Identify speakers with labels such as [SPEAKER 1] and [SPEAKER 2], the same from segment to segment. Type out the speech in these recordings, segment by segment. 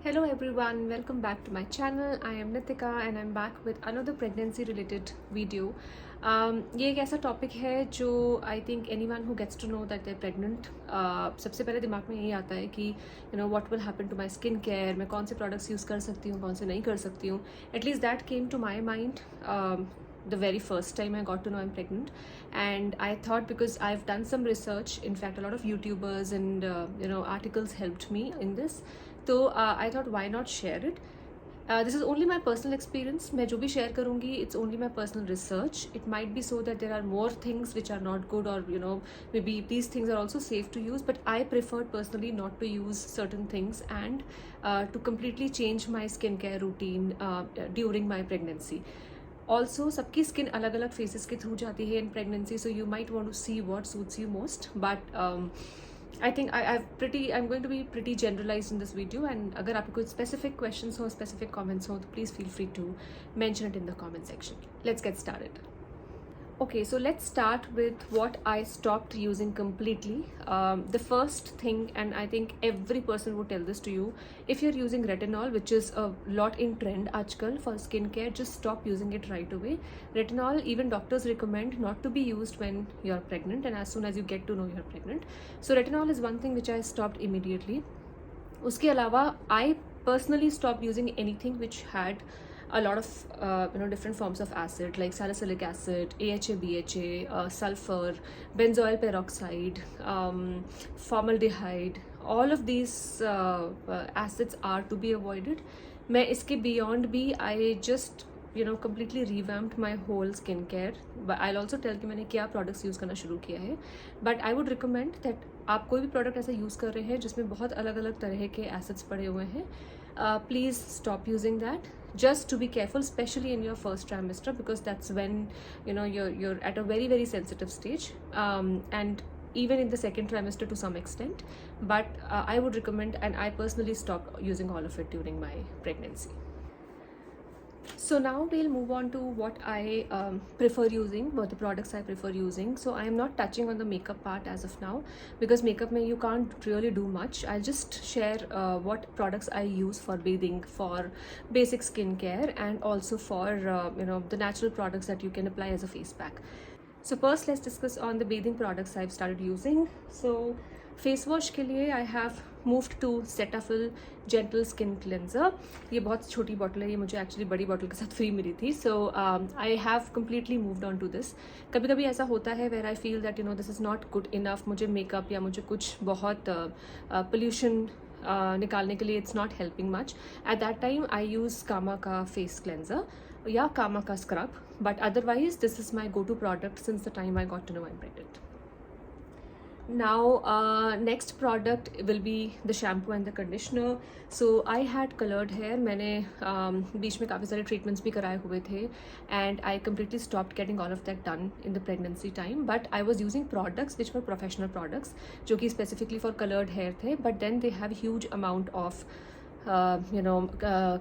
[SPEAKER 1] Hello everyone, welcome back to my channel. I am Nitika and I'm back with another pregnancy related video. ये एक ऐसा topic है जो I think anyone who gets to know that they pregnant सबसे पहले दिमाग में यही आता है कि what will happen to my skin care, मैं कौन से प्रोडक्ट्स यूज़ कर सकती हूँ, कौन से नहीं कर सकती हूँ. At least that came to my mind the very first time I got to know I'm pregnant, and I thought, because I've done some research, in fact a lot of YouTubers and articles helped me in this, so I thought why not share it. This is only my personal experience. मैं जो भी share करूँगी, it's only my personal research. It might be so that there are more things which are not good, or maybe these things are also safe to use, but I preferred personally not to use certain things and to completely change my skincare routine during my pregnancy. Also, सबकी skin अलग अलग phases के through जाती है in pregnancy, so you might want to see what suits you most, but I think I am going to be pretty generalised in this video. And अगर आपको कुछ specific questions हो, specific comments हो, तो please feel free to mention it in the comment section. Let's get started. Okay, so let's start with what I stopped using completely. The first thing, and I think every person would tell this to you, if you're using retinol, which is a lot in trend aajkal for skincare, just stop using it right away. Retinol, even doctors recommend not to be used when you're pregnant and as soon as you get to know you're pregnant. So retinol is one thing which I stopped immediately. Uske alawa, I personally stopped using anything which had a lot of different forms of acid, like salicylic acid, AHA, BHA, sulfur, benzoyl peroxide, formaldehyde. All of these acids are to be avoided. मैं इसके beyond भी I just completely revamped my whole skincare. But I'll also tell कि मैंने क्या products use करना शुरू किया है. But I would recommend that आप कोई भी product ऐसा use कर रहे हैं जिसमें बहुत अलग अलग तरह के acids पड़े हुए हैं, please stop using that. Just to be careful, especially in your first trimester, because that's when you're at a very very sensitive stage, and even in the second trimester to some extent. But I would recommend, and I personally stopped using all of it during my pregnancy. So now we'll move on to what I prefer using, what the products I prefer using. So I am not touching on the makeup part as of now, because makeup mein you can't really do much. I'll just share what products I use for bathing, for basic skincare, and also for the natural products that you can apply as a face pack. So first let's discuss on the bathing products I've started using. So face wash के लिए I have moved to Cetaphil gentle skin cleanser. ये बहुत छोटी bottle है, ये मुझे actually बड़ी bottle के साथ फ्री मिली थी. So I have completely moved on to this. कभी कभी ऐसा होता है where I feel that this is not good enough, मुझे मेकअप या मुझे कुछ बहुत पोल्यूशन निकालने के लिए it's not helping much. At that time I use Kama का फेस क्लेंजर या कामा का scrub, but otherwise this is my go to product since the time I got to know I am pregnant. Now next product will be the shampoo and the conditioner. So I had colored hair. मैंने बीच में काफ़ी सारे treatments भी कराए हुए थे, and I completely stopped getting all of that done in the pregnancy time. But I was using products which were professional products, जो कि specifically for colored hair थे, but then they have huge amount of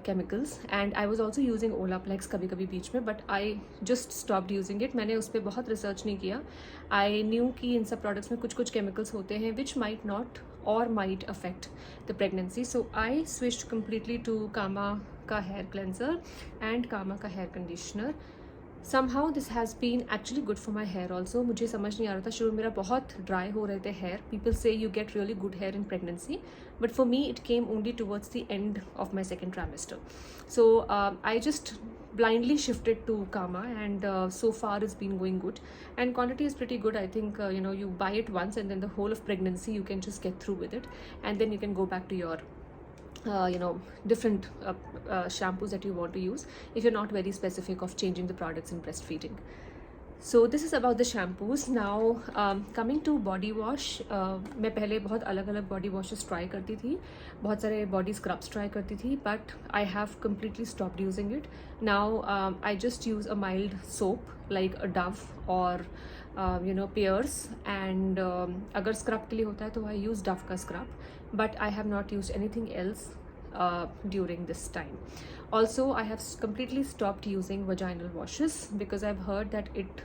[SPEAKER 1] chemicals, and I was also using Olaplex कभी कभी बीच में, but I just stopped using it. मैंने उस पर बहुत रिसर्च नहीं किया. I knew कि इन सब प्रोडक्ट्स में कुछ कुछ chemicals होते हैं which might not or might affect the pregnancy. So I switched completely to Kama का hair cleanser and Kama का hair conditioner. Somehow this has been actually good for my hair also. मुझे समझ नहीं आ रहा था, शुरू में मेरा बहुत ड्राई हो रहे थे hair. People say you get really good hair in pregnancy, but for me it came only towards the end of my second trimester. So I just blindly shifted to Kama, and so far it's been going good, and quantity is pretty good. I think you buy it once and then the whole of pregnancy you can just get through with it, and then you can go back to your different shampoos that you want to use if you're not very specific of changing the products in breastfeeding. So this is about the shampoos. Now coming to body wash, मैं पहले बहुत अलग अलग body washes try करती थी, बहुत सारे body scrubs try करती थी, but I have completely stopped using it. Now I just use a mild soap like a Dove or Pears, and अगर scrub के लिए होता है तो I use Dove का scrub, but I have not used anything else during this time. Also I have completely stopped using vaginal washes because I've heard that it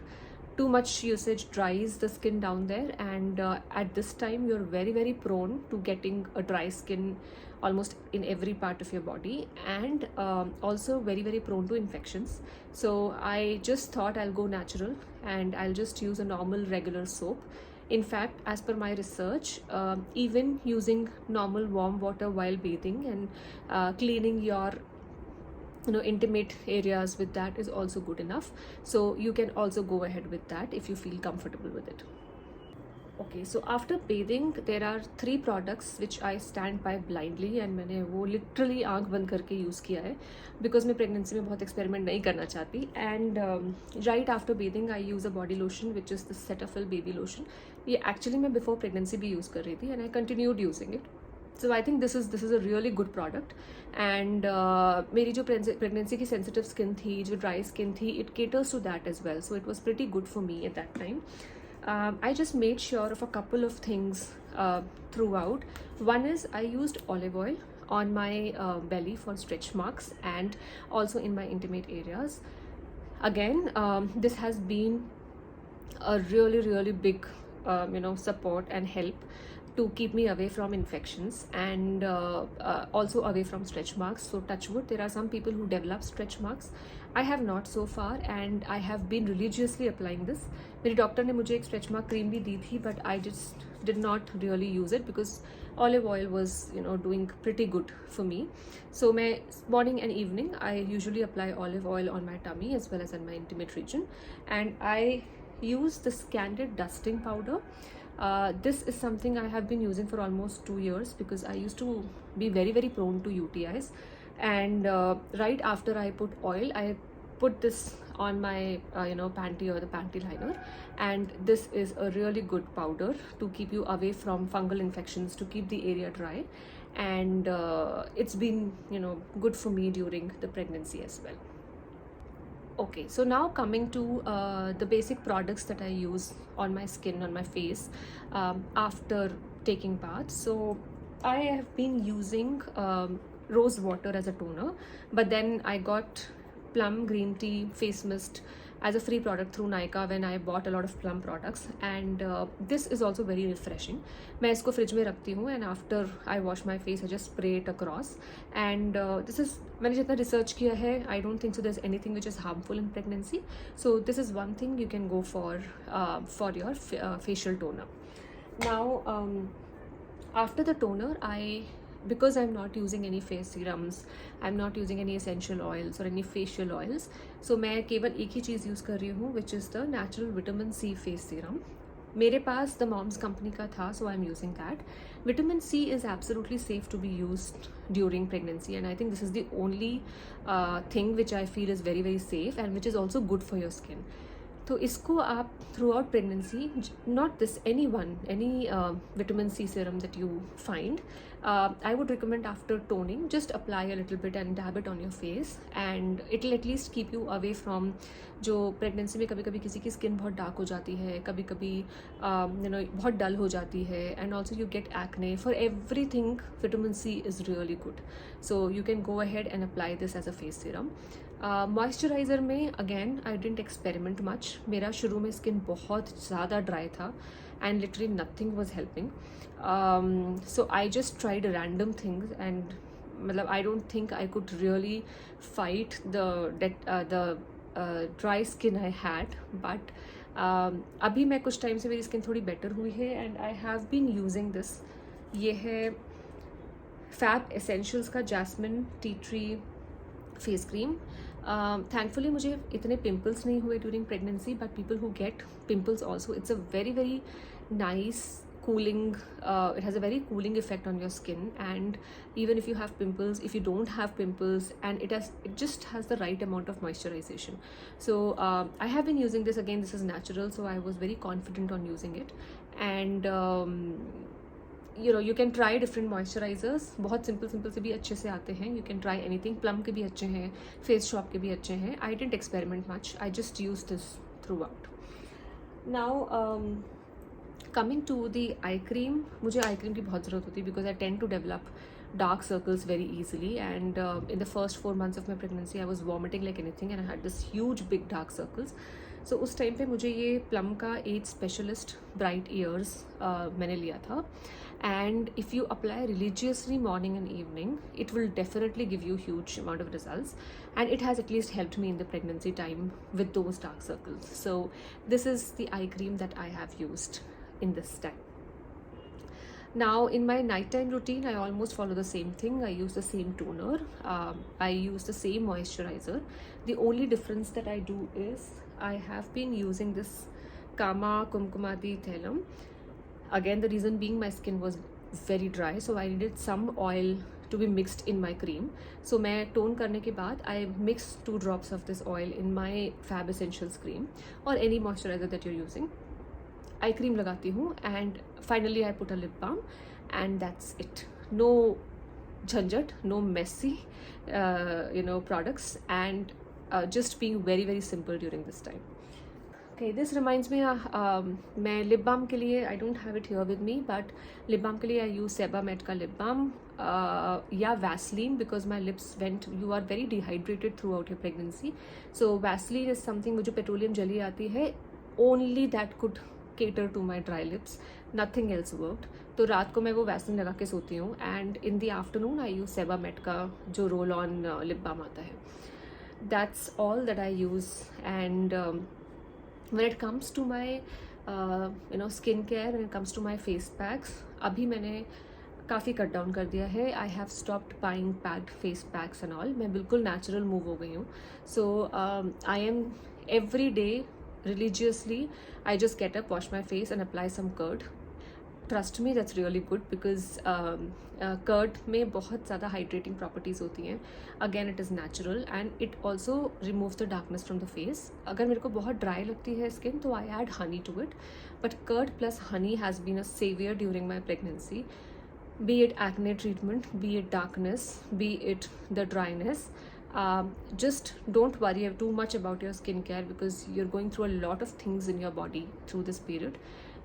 [SPEAKER 1] too much usage dries the skin down there, and at this time you're very prone to getting a dry skin almost in every part of your body, and also very prone to infections. So I just thought I'll go natural and I'll just use a normal regular soap. In fact, as per my research, even using normal warm water while bathing and cleaning your intimate areas with that is also good enough. So you can also go ahead with that if you feel comfortable with it. Okay, so after bathing there are 3 products which I stand by blindly, and मैंने वो literally आँख बंद करके use किया है because मैं pregnancy में बहुत experiment नहीं करना चाहती. And right after bathing I use a body lotion which is the Cetaphil baby lotion. ये actually मैं before pregnancy भी use कर रही थी and I continued using it. So I think this is a really good product. And मेरी जो pregnancy की sensitive skin थी, जो dry skin थी, it caters to that as well. So it was pretty good for me at that time. I just made sure of a couple of things throughout. One is I used olive oil on my belly for stretch marks and also in my intimate areas. Again, this has been a really big support and help to keep me away from infections and also away from stretch marks. So touch wood, there are some people who develop stretch marks. I have not so far, and I have been religiously applying this. मेरी doctor ने मुझे एक stretch mark cream भी दी थी, but I just did not really use it because olive oil was doing pretty good for me. So मैं morning and evening I usually apply olive oil on my tummy as well as in my intimate region, and I use this candid dusting powder. This is something I have been using for almost 2 years because I used to be very prone to UTIs, and right after I put oil, I put this on my panty or the panty liner, and this is a really good powder to keep you away from fungal infections, to keep the area dry, and it's been good for me during the pregnancy as well. Okay, so now coming to the basic products that I use on my skin, on my face, after taking baths. So I have been using rose water as a toner, but then I got Plum Green Tea face mist as a free product through Nykaa when I bought a lot of Plum products, and this is also very refreshing. मैं इसको fridge में रखती हूँ, and after I wash my face I just spray it across, and this is, मैंने जितना research किया है, I don't think so there's anything which is harmful in pregnancy. So this is one thing you can go for your facial toner. Now after the toner, because I'm not using any face serums, I'm not using any essential oils or any facial oils, so मैं केवल एक ही चीज़ use कर रही हूँ, which is the natural vitamin C face serum. मेरे पास the Mom's company का था, so I'm using that. Vitamin C is absolutely safe to be used during pregnancy, and I think this is the only thing which I feel is very safe and which is also good for your skin. तो इसको आप throughout pregnancy, not this, any vitamin C serum that you find, I would recommend after toning, just apply a little bit and dab it on your face, and it will at least keep you away from जो pregnancy में कभी किसी की skin बहुत dark हो जाती है, कभी बहुत dull हो जाती है, and also you get acne. For everything, vitamin C is really good. So you can go ahead and apply this as a face serum. Moisturiser में again I didn't experiment much. मेरा शुरू में skin बहुत ज़्यादा dry था and literally nothing was helping. So I just tried random things, and मतलब I don't think I could really fight the dry skin I had. But अभी मैं कुछ टाइम से मेरी स्किन थोड़ी बेटर हुई है, and I have been using this. ये है फैब एसेंशियल्स का jasmine tea tree face cream. Thankfully मुझे इतने pimples नहीं हुए during pregnancy, but people who get pimples also, it's a very nice cooling, it has a very cooling effect on your skin. And even if you have pimples, if you don't have pimples, and it just has the right amount of moisturization. So I have been using this. Again, this is natural, so I was very confident on using it. And you can try different moisturizers. बहुत simple से भी अच्छे से आते हैं. You can try anything. Plum के भी अच्छे हैं, Face Shop के भी अच्छे हैं. I didn't experiment much. I just used this throughout. Now coming to the eye cream, मुझे eye cream की बहुत ज़रूरत होती है because I tend to develop dark circles very easily, and in the first 4 months of my pregnancy I was vomiting like anything, and I had this huge big dark circles. सो उस time पे मुझे ये plum का as specialist bright years मैंने लिया था. And if you apply religiously morning and evening, it will definitely give you huge amount of results, and it has at least helped me in the pregnancy time with those dark circles. So this is the eye cream that I have used in this time. Now in my nighttime routine, I almost follow the same thing. I use the same toner, I use the same moisturizer. The only difference that I do is I have been using this Kama Kumkumadi Thalam. Again, the reason being my skin was very dry, so I needed some oil to be mixed in my cream. So मैं tone करने के बाद I mix 2 drops of this oil in my Fab Essentials cream or any moisturizer that you're using. Eye cream लगाती हूँ, and finally I put a lip balm, and that's it. No झंझट, no messy products, and just being very very simple during this time. Okay, this reminds me, मैं lip balm के लिए, I don't have it here with me, but lip balm के लिए I use Sebamed का lip balm या Vaseline, because my lips went, you are very dehydrated throughout your pregnancy. So Vaseline is something, मुझे petroleum जली आती है, only that could cater to my dry lips, nothing else worked. तो रात को मैं वो Vaseline लगा के सोती हूँ, and in the afternoon I use Sebamed का जो रोल ऑन लिप बाम आता है. That's all that I use. And when it comes to my skincare, when it comes to my face packs, अभी मैंने काफ़ी कट डाउन कर दिया है. I have stopped buying packed face packs and all. मैं बिल्कुल natural मूव हो गई हूँ. So I am every day religiously, I just get up, wash my face and apply some curd. Trust me, that's really good, because curd में बहुत ज़्यादा hydrating properties होती हैं. Again, it is natural and it also removes the darkness from the face. अगर मेरे को बहुत dry लगती है skin, तो I add honey to it. But curd plus honey has been a savior during my pregnancy. Be it acne treatment, be it darkness, be it the dryness. Just don't worry too much about your skincare, because you're going through a lot of things in your body through this period.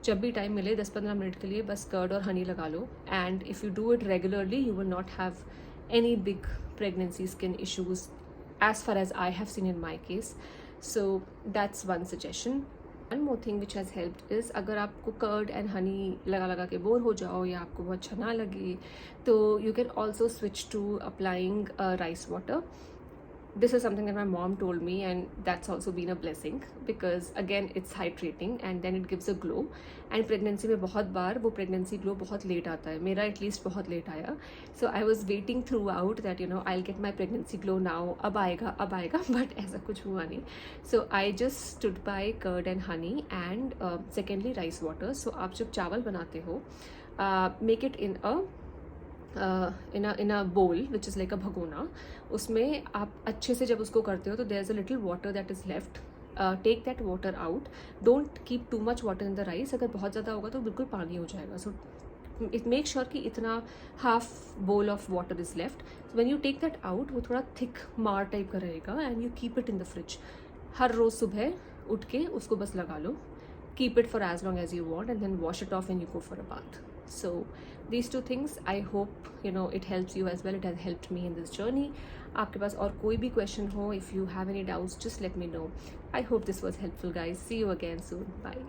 [SPEAKER 1] जब भी time मिले 10-15 minute के लिए बस curd और honey लगा लो, and if you do it regularly you will not have any big pregnancy skin issues as far as I have seen in my case. So that's one suggestion. One more thing which has helped is, अगर आपको curd and honey लगा लगा के bore हो जाओ या आपको वो अच्छा ना लगे, तो you can also switch to applying rice water. This is something that my mom told me, and that's also been a blessing, because again it's hydrating and then it gives a glow. And pregnancy में बहुत बार वो pregnancy glow बहुत late आता है, मेरा at least बहुत late आया. So I was waiting throughout that I'll get my pregnancy glow now, अब आएगा, but ऐसा कुछ हुआ नहीं. So I just stood by curd and honey, and secondly rice water. So आप जब चावल बनाते हो, make it in a bowl which is like a bhagona. उसमें आप अच्छे से जब उसको करते हो, तो there's a little water that is left. Take that water out. Don't keep too much water in the rice. अगर बहुत ज़्यादा होगा तो बिल्कुल पानी हो जाएगा. So it make sure कि इतना half bowl of water is left. So when you take that out, वो थोड़ा thick मार टाइप का रहेगा, and you keep it in the fridge. हर रोज़ सुबह उठ के उसको बस लगा लो. Keep it for as long as you want, and then wash it off and you go for a bath. So these 2 things, I hope it helps you as well. It has helped me in this journey. आपके पास और कोई भी question हो, if you have any doubts, just let me know. I hope this was helpful, guys. See you again soon. Bye.